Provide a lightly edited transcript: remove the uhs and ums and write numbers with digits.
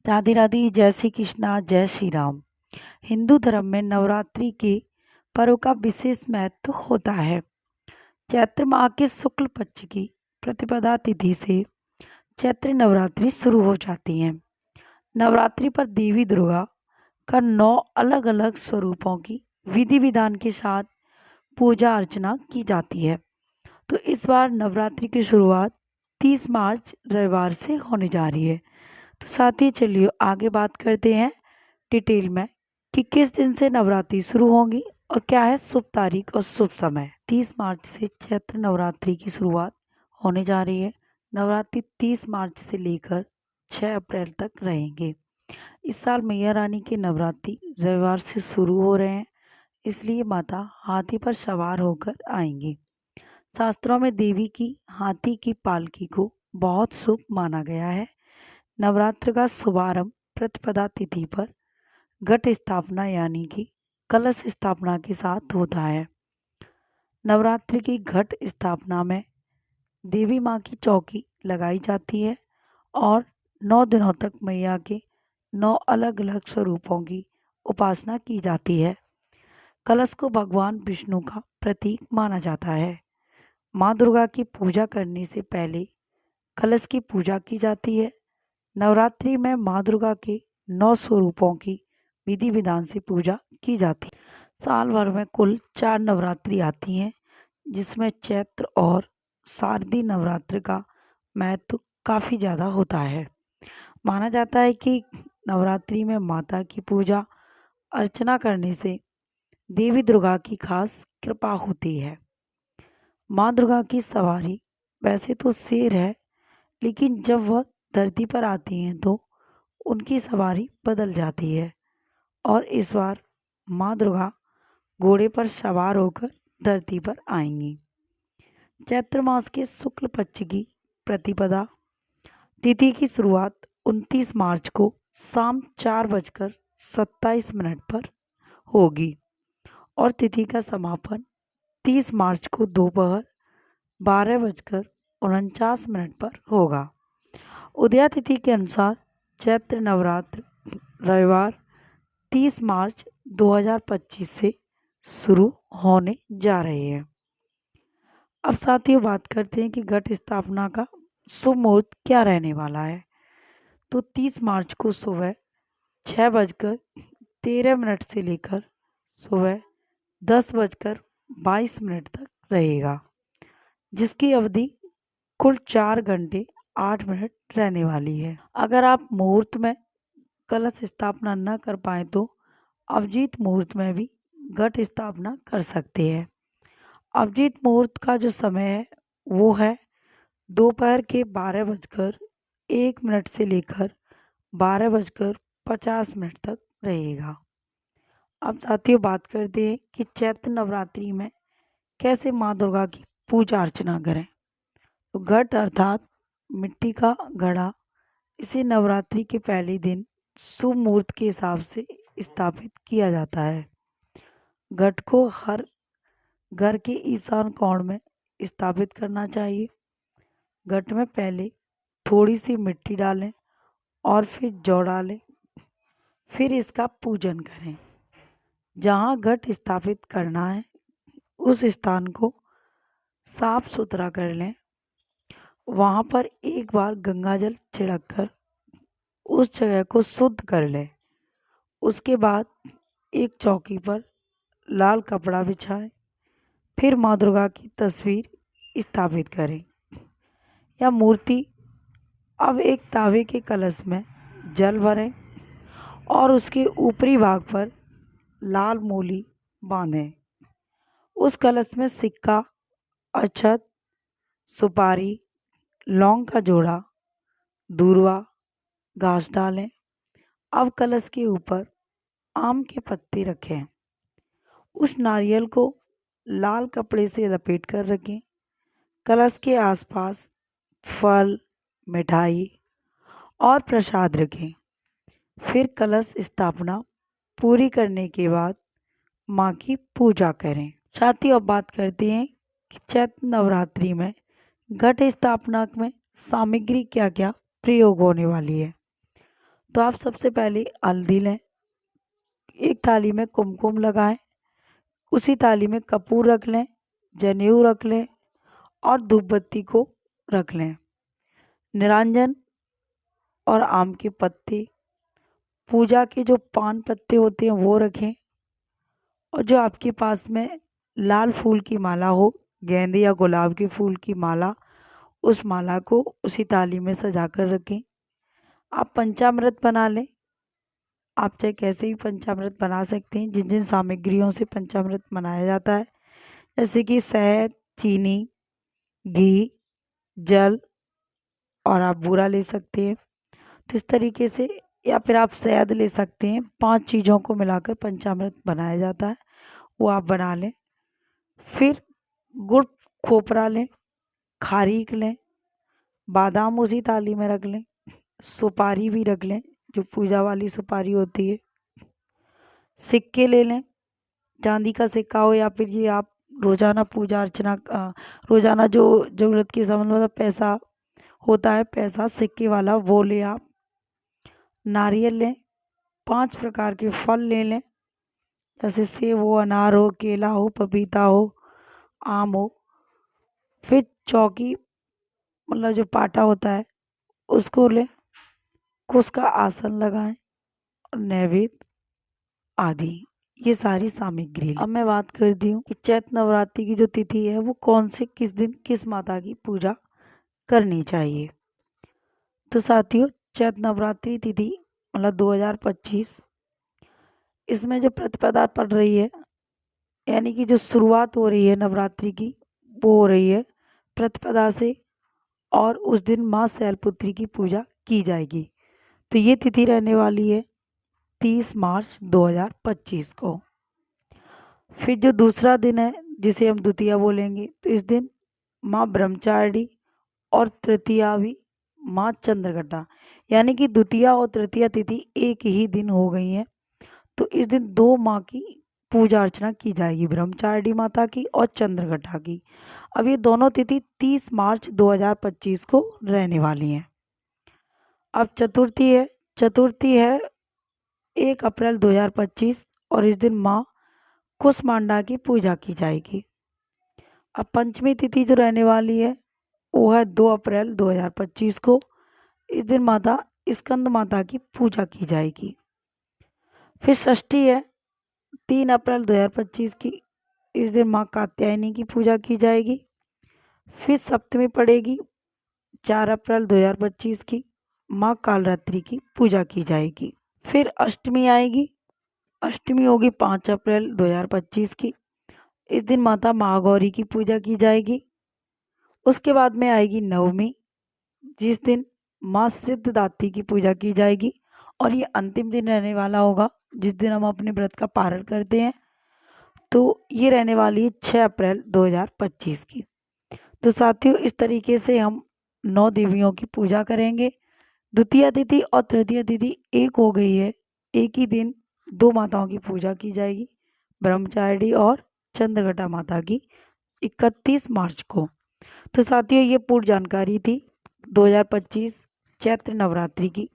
राधे राधे, जय श्री कृष्णा, जय श्री राम। हिंदू धर्म में नवरात्रि के पर्व का विशेष महत्व होता है। चैत्र माह के शुक्ल पक्ष की प्रतिपदा तिथि से चैत्र नवरात्रि शुरू हो जाती है। नवरात्रि पर देवी दुर्गा का 9 अलग अलग स्वरूपों की विधि विधान के साथ पूजा अर्चना की जाती है। तो इस बार नवरात्रि की शुरुआत 30 मार्च रविवार से होने जा रही है। तो साथ ही चलिए आगे बात करते हैं डिटेल में कि किस दिन से नवरात्रि शुरू होंगी और क्या है शुभ तारीख और शुभ समय। 30 मार्च से चैत्र नवरात्रि की शुरुआत होने जा रही है। नवरात्रि 30 मार्च से लेकर 6 अप्रैल तक रहेंगे। इस साल मैया रानी के नवरात्रि रविवार से शुरू हो रहे हैं, इसलिए माता हाथी पर सवार होकर आएंगी। शास्त्रों में देवी की हाथी की पालकी को बहुत शुभ माना गया है। नवरात्र का शुभारंभ प्रतिपदा तिथि पर घट स्थापना यानी कि कलश स्थापना के साथ होता है। नवरात्रि की घट स्थापना में देवी माँ की चौकी लगाई जाती है और 9 दिनों तक मैया के 9 अलग अलग स्वरूपों की उपासना की जाती है। कलश को भगवान विष्णु का प्रतीक माना जाता है। माँ दुर्गा की पूजा करने से पहले कलश की पूजा की जाती है। नवरात्रि में माँ दुर्गा के 9 स्वरूपों की विधि विधान से पूजा की जाती है। साल भर में कुल 4 नवरात्रि आती हैं, जिसमें चैत्र और शारदीय नवरात्र का महत्व काफ़ी ज़्यादा होता है। माना जाता है कि नवरात्रि में माता की पूजा अर्चना करने से देवी दुर्गा की खास कृपा होती है। माँ दुर्गा की सवारी वैसे तो शेर है, लेकिन जब वह धरती पर आती हैं तो उनकी सवारी बदल जाती है और इस बार माँ दुर्गा घोड़े पर सवार होकर धरती पर आएंगी। चैत्र मास के शुक्ल पक्ष की प्रतिपदा तिथि की शुरुआत 29 मार्च को शाम 4:27 पर होगी और तिथि का समापन 30 मार्च को दोपहर 12:49 पर होगा। उदया तिथि के अनुसार चैत्र नवरात्र रविवार 30 मार्च 2025 से शुरू होने जा रहे हैं। अब साथियों बात करते हैं कि घट स्थापना का शुभ मुहूर्त क्या रहने वाला है। तो 30 मार्च को सुबह 6:13 से लेकर सुबह 10:22 तक रहेगा, जिसकी अवधि कुल 4 घंटे 8 मिनट रहने वाली है। अगर आप मुहूर्त में कलश स्थापना न कर पाए तो अभिजीत मुहूर्त में भी घट स्थापना कर सकते हैं। अभिजीत मुहूर्त का जो समय है वो है दोपहर के 12:01 से लेकर 12:50 तक रहेगा। अब साथियों बात करते हैं कि चैत्र नवरात्रि में कैसे माँ दुर्गा की पूजा अर्चना करें। तो घट अर्थात मिट्टी का घड़ा, इसे नवरात्रि के पहले दिन शुभ मुहूर्त के हिसाब से स्थापित किया जाता है। घट को हर घर के ईशान कोण में स्थापित करना चाहिए। घट में पहले थोड़ी सी मिट्टी डालें और फिर जौ डालें, फिर इसका पूजन करें। जहाँ घट स्थापित करना है उस स्थान को साफ सुथरा कर लें। वहाँ पर एक बार गंगाजल छिड़ककर उस जगह को शुद्ध कर लें। उसके बाद एक चौकी पर लाल कपड़ा बिछाएं, फिर माँ दुर्गा की तस्वीर स्थापित करें या मूर्ति। अब एक तावे के कलश में जल भरें और उसके ऊपरी भाग पर लाल मूली बांधें। उस कलश में सिक्का, अक्षत, सुपारी, लौंग का जोड़ा, दूर्वा, घास डालें। अब कलश के ऊपर आम के पत्ते रखें। उस नारियल को लाल कपड़े से लपेट कर रखें। कलश के आसपास फल, मिठाई और प्रसाद रखें। फिर कलश स्थापना पूरी करने के बाद माँ की पूजा करें। साथियों अब बात करते हैं कि चैत्र नवरात्रि में घट स्थापना में सामग्री क्या क्या प्रयोग होने वाली है। तो आप सबसे पहले हल्दी लें, एक थाली में कुमकुम लगाएं, उसी थाली में कपूर रख लें, जनेऊ रख लें और धूप बत्ती को रख लें। निरांजन और आम के पत्ते, पूजा के जो पान पत्ते होते हैं वो रखें, और जो आपके पास में लाल फूल की माला हो, गेंदे या गुलाब के फूल की माला, उस माला को उसी थाली में सजा कर रखें। आप पंचामृत बना लें, आप चाहे कैसे भी पंचामृत बना सकते हैं। जिन जिन सामग्रियों से पंचामृत बनाया जाता है, जैसे कि शहद, चीनी, घी, जल, और आप बूरा ले सकते हैं। तो इस तरीके से, या फिर आप शहद ले सकते हैं। 5 चीज़ों को मिलाकर पंचामृत बनाया जाता है, वो आप बना लें। फिर गुड़ खोपरा लें, खारीक लें, बादाम उसी थाली में रख लें, सुपारी भी रख लें, जो पूजा वाली सुपारी होती है। सिक्के ले लें, चांदी का सिक्का हो या फिर ये आप रोज़ाना पूजा अर्चना रोज़ाना जो ज़रूरत के सामान वाला पैसा होता है, पैसा सिक्के वाला, वो ले आप। नारियल लें, 5 प्रकार के फल ले लें, जैसे सेब हो, अनार हो, केला हो, पपीता हो, आम हो। फिर चौकी, मतलब जो पाटा होता है, उसको लें, कुश का आसन लगाएं और नैवेद्य आदि, ये सारी सामग्री लें। अब मैं बात करती हूँ कि चैत्र नवरात्रि की जो तिथि है वो कौन से, किस दिन किस माता की पूजा करनी चाहिए। तो साथियों, चैत्र नवरात्रि तिथि मतलब 2025, इसमें जो प्रतिपदा पड़ रही है, यानी कि जो शुरुआत हो रही है नवरात्रि की, वो हो रही है प्रतिपदा से, और उस दिन माँ शैलपुत्री की पूजा की जाएगी। तो ये तिथि रहने वाली है 30 मार्च 2025 को। फिर जो दूसरा दिन है, जिसे हम द्वितीया बोलेंगे, तो इस दिन माँ ब्रह्मचारिणी और तृतीया भी माँ चंद्रघटा, यानी कि द्वितीया और तृतीया तिथि एक ही दिन हो गई हैं। तो इस दिन 2 माँ की पूजा अर्चना की जाएगी, ब्रह्मचारिणी माता की और चंद्रघटा की। अब ये दोनों तिथि 30 मार्च 2025 को रहने वाली हैं। अब चतुर्थी है 1 अप्रैल 2025, और इस दिन माँ कुष्मांडा की पूजा की जाएगी। अब पंचमी तिथि जो रहने वाली है वो है 2 अप्रैल 2025 को। इस दिन माता स्कंद माता की पूजा की जाएगी। फिर षष्ठी है 3 अप्रैल 2025 की। इस दिन माँ कात्यायनी की पूजा की जाएगी। फिर सप्तमी पड़ेगी 4 अप्रैल 2025 की। माँ कालरात्रि की पूजा की जाएगी। फिर अष्टमी आएगी, अष्टमी होगी 5 अप्रैल 2025 की। इस दिन माता महागौरी की पूजा की जाएगी। उसके बाद में आएगी नवमी, जिस दिन माँ सिद्धदात्री की पूजा की जाएगी, और ये अंतिम दिन रहने वाला होगा जिस दिन हम अपने व्रत का पारण करते हैं। तो ये रहने वाली है 6 अप्रैल 2025 की। तो साथियों, इस तरीके से हम 9 देवियों की पूजा करेंगे। द्वितीया तिथि और तृतीया तिथि एक हो गई है, एक ही दिन 2 माताओं की पूजा की जाएगी, ब्रह्मचारिणी और चंद्रघटा माता की, 31 मार्च को। तो साथियों, ये पूर्ण जानकारी थी 2025 चैत्र नवरात्रि की।